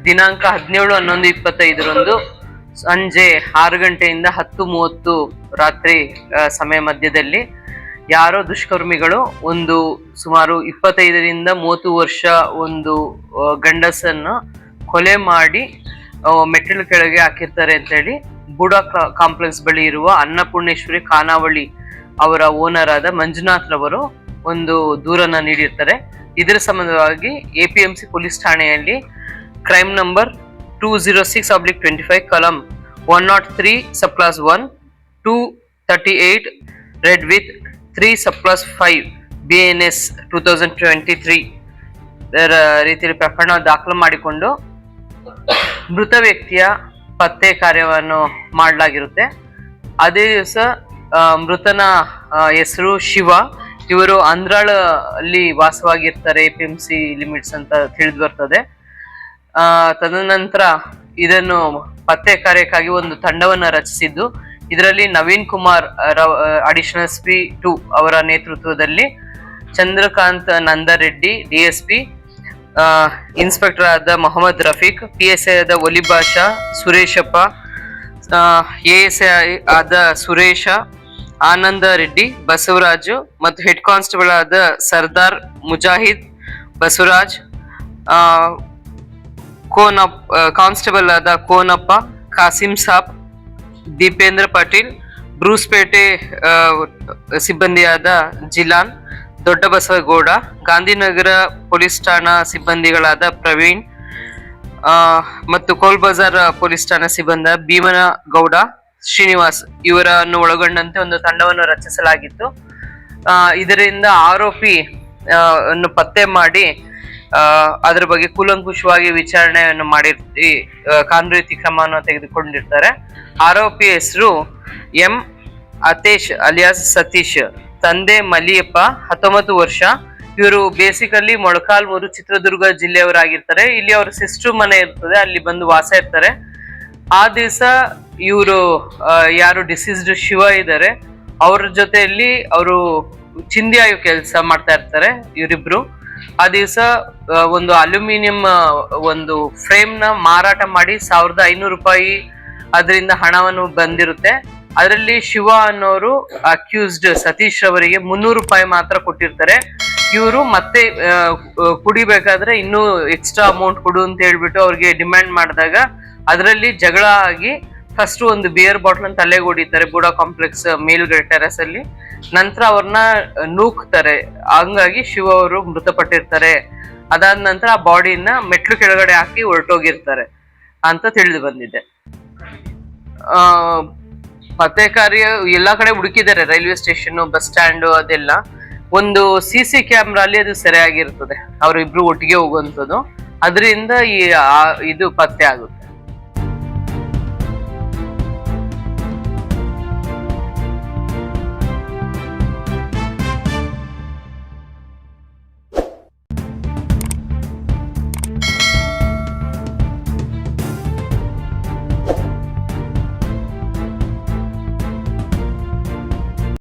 ದಿನಾಂಕ 17/11/25 ಸಂಜೆ 6 ಗಂಟೆಯಿಂದ 10:30 ರಾತ್ರಿ ಸಮಯ ಮಧ್ಯದಲ್ಲಿ ಯಾರೋ ದುಷ್ಕರ್ಮಿಗಳು ಒಂದು ಸುಮಾರು 25ರಿಂದ 30 ವರ್ಷ ಒಂದು ಗಂಡಸನ್ನ ಕೊಲೆ ಮಾಡಿ ಮೆಟ್ಟಿಲು ಕೆಳಗೆ ಹಾಕಿರ್ತಾರೆ ಅಂತ ಹೇಳಿ ಬುಡಾ ಕಾಂಪ್ಲೆಕ್ಸ್ ಬಳಿ ಇರುವ ಅನ್ನಪೂರ್ಣೇಶ್ವರಿ ಖಾನಾವಳಿ ಅವರ ಓನರ್ ಆದ ಮಂಜುನಾಥ್ ರವರು ಒಂದು ದೂರನ್ನ ನೀಡಿರ್ತಾರೆ. ಇದರ ಸಂಬಂಧವಾಗಿ APMC ಪೊಲೀಸ್ ಠಾಣೆಯಲ್ಲಿ ಕ್ರೈಮ್ ನಂಬರ್ 206/25 ಕಲಂ 103 sub clause 1 238 read with 3 sub clause 5 BNS 2023 ರೀತಿಯಲ್ಲಿ ಪ್ರಕರಣ ದಾಖಲು ಮಾಡಿಕೊಂಡು ಮೃತ ವ್ಯಕ್ತಿಯ ಪತ್ತೆ ಕಾರ್ಯವನ್ನು ಮಾಡಲಾಗಿರುತ್ತೆ. ಅದೇ ದಿವಸ ಮೃತನ ಹೆಸರು ಶಿವ. ಇವರು ಅಂದ್ರಾಳ ಅಲ್ಲಿ ವಾಸವಾಗಿರ್ತಾರೆ, APMC ಲಿಮಿಟ್ಸ್ ಅಂತ ತಿಳಿದು ಬರ್ತದೆ. ತದನಂತರ ಇದನ್ನು ಪತ್ತೆ ಕಾರ್ಯಕ್ಕಾಗಿ ಒಂದು ತಂಡವನ್ನ ರಚಿಸಿದ್ದು, ಇದರಲ್ಲಿ ನವೀನ್ ಕುಮಾರ್ ಅಡಿಷನಲ್ SP 2 ಅವರ ನೇತೃತ್ವದಲ್ಲಿ ಚಂದ್ರಕಾಂತ್ ನಂದರೆಡ್ಡಿ DSP, ಇನ್ಸ್ಪೆಕ್ಟರ್ ಆದ ಮೊಹಮ್ಮದ್ ರಫೀಕ್, PSI ಆದ ಒಲಿಬಾಷಾ, ಸುರೇಶಪ್ಪ, ASI ಆದ ಸುರೇಶ, ಆನಂದ ರೆಡ್ಡಿ, ಬಸವರಾಜು ಮತ್ತು ಹೆಡ್ ಕಾನ್ಸ್ಟೇಬಲ್ ಆದ ಸರ್ದಾರ್ ಮುಜಾಹಿದ್, ಬಸವರಾಜ್, ಕಾನ್ಸ್ಟೇಬಲ್ ಆದ ಕೋನಪ್ಪ, ಕಾಸಿಂ ಸಾಬ್, ದೀಪೇಂದ್ರ ಪಾಟೀಲ್, ಬ್ರೂಸ್ಪೇಟೆ ಸಿಬ್ಬಂದಿಯಾದ ಜಿಲಾನ್, ದೊಡ್ಡ ಬಸವಗೌಡ, ಗಾಂಧಿನಗರ ಪೊಲೀಸ್ ಠಾಣಾ ಸಿಬ್ಬಂದಿಗಳಾದ ಪ್ರವೀಣ್ ಮತ್ತು ಕೋಲ್ ಬಜಾರ್ ಪೊಲೀಸ್ ಠಾಣಾ ಸಿಬ್ಬಂದಿ ಭೀಮನಗೌಡ, ಶ್ರೀನಿವಾಸ್ ಇವರನ್ನು ಒಳಗೊಂಡಂತೆ ಒಂದು ತಂಡವನ್ನು ರಚಿಸಲಾಗಿತ್ತು. ಇದರಿಂದ ಆರೋಪಿ ಅನ್ನು ಪತ್ತೆ ಮಾಡಿ ಅದರ ಬಗ್ಗೆ ಕೂಲಂಕುಷವಾಗಿ ವಿಚಾರಣೆಯನ್ನು ಮಾಡಿ ಕಾನೂನು ರೀತಿ ಕ್ರಮವನ್ನು ತೆಗೆದುಕೊಂಡಿರ್ತಾರೆ. ಆರೋಪಿ ಹೆಸರು M ಅತೇಶ್ ಅಲಿಯಾಸ್ ಸತೀಶ್, ತಂದೆ ಮಲಿಯಪ್ಪ, 19 ವರ್ಷ. ಇವರು ಬೇಸಿಕಲಿ ಮೊಳಕಾಲ್ಮೂರು ಚಿತ್ರದುರ್ಗ ಜಿಲ್ಲೆಯವರಾಗಿರ್ತಾರೆ. ಇಲ್ಲಿ ಅವ್ರ ಸಿಸ್ಟರ್ ಮನೆ ಇರ್ತದೆ, ಅಲ್ಲಿ ಬಂದು ವಾಸ ಇರ್ತಾರೆ. ಆ ದಿವಸ ಇವರು ಯಾರು ಡಿಸೀಸ್ಡ್ ಶಿವ ಇದ್ದಾರೆ ಅವ್ರ ಜೊತೆಯಲ್ಲಿ ಅವರು ಚಿಂದಿಯಾಗಿ ಕೆಲಸ ಮಾಡ್ತಾ ಇರ್ತಾರೆ ಇವರಿಬ್ರು. ಆ ದಿವಸ ಒಂದು ಅಲ್ಯೂಮಿನಿಯಂ ಒಂದು ಫ್ರೇಮ್ ನ ಮಾರಾಟ ಮಾಡಿ 1500 ರೂಪಾಯಿ ಅದರಿಂದ ಹಣವನ್ನು ಬಂದಿರುತ್ತೆ. ಅದರಲ್ಲಿ ಶಿವ ಅನ್ನೋರು ಅಕ್ಯೂಸ್ಡ್ ಸತೀಶ್ ಅವರಿಗೆ 300 ರೂಪಾಯಿ ಮಾತ್ರ ಕೊಟ್ಟಿರ್ತಾರೆ. ಇವರು ಮತ್ತೆ ಕುಡಿಬೇಕಾದ್ರೆ ಇನ್ನೂ ಎಕ್ಸ್ಟ್ರಾ ಅಮೌಂಟ್ ಕೊಡು ಅಂತ ಹೇಳ್ಬಿಟ್ಟು ಅವ್ರಿಗೆ ಡಿಮ್ಯಾಂಡ್ ಮಾಡಿದಾಗ ಅದರಲ್ಲಿ ಜಗಳ ಆಗಿ ಫಸ್ಟ್ ಒಂದು ಬಿಯರ್ ಬಾಟಲ್ ಅನ್ನು ತಲೆಗೆ ಹೊಡಿತಾರೆ ಬುಡಾ ಕಾಂಪ್ಲೆಕ್ಸ್ ಮೇಲ್ಗಡೆ ಟೆರೆಸ್ ಅಲ್ಲಿ. ನಂತರ ಅವ್ರನ್ನ ನೂಕ್ತಾರೆ. ಹಂಗಾಗಿ ಶಿವ ಅವರು ಮೃತಪಟ್ಟಿರ್ತಾರೆ. ಅದಾದ ನಂತರ ಆ ಬಾಡಿನ ಮೆಟ್ಲು ಕೆಳಗಡೆ ಹಾಕಿ ಹೊರಟೋಗಿರ್ತಾರೆ ಅಂತ ತಿಳಿದು ಬಂದಿದೆ. ಪತ್ತೆ ಕಾರ್ಯ ಎಲ್ಲಾ ಕಡೆ ಹುಡುಕಿದ್ದಾರೆ, ರೈಲ್ವೆ ಸ್ಟೇಷನ್, ಬಸ್ ಸ್ಟ್ಯಾಂಡ್, ಅದೆಲ್ಲ. ಒಂದು CC ಕ್ಯಾಮ್ರಾ ಅಲ್ಲಿ ಅದು ಸರಿಯಾಗಿರ್ತದೆ, ಅವರಿಬ್ರು ಒಟ್ಟಿಗೆ ಹೋಗುವಂಥದ್ದು. ಅದರಿಂದ ಇದು ಪತ್ತೆ ಆಗುತ್ತೆ.